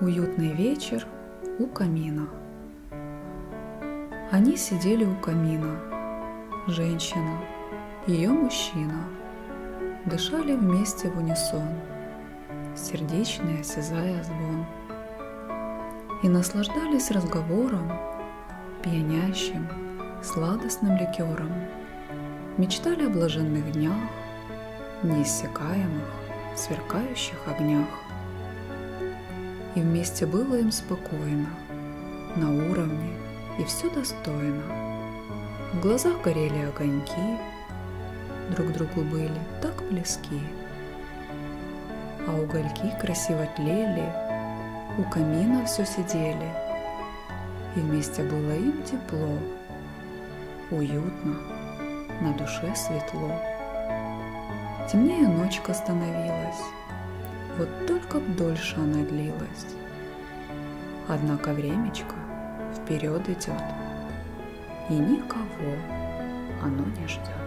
Уютный вечер у камина. Они сидели у камина. Женщина, ее мужчина. Дышали вместе в унисон, сердечный осязая звон. И наслаждались разговором, пьянящим, сладостным ликером. Мечтали о блаженных днях, неиссякаемых, сверкающих огнях. И вместе было им спокойно, на уровне, и все достойно. В глазах горели огоньки, друг другу были так близки. А угольки красиво тлели, у камина все сидели, и вместе было им тепло, уютно, на душе светло. Темнее ночка становилась, вот только б дольше она длилась. Однако времечко вперед идет, и никого оно не ждет.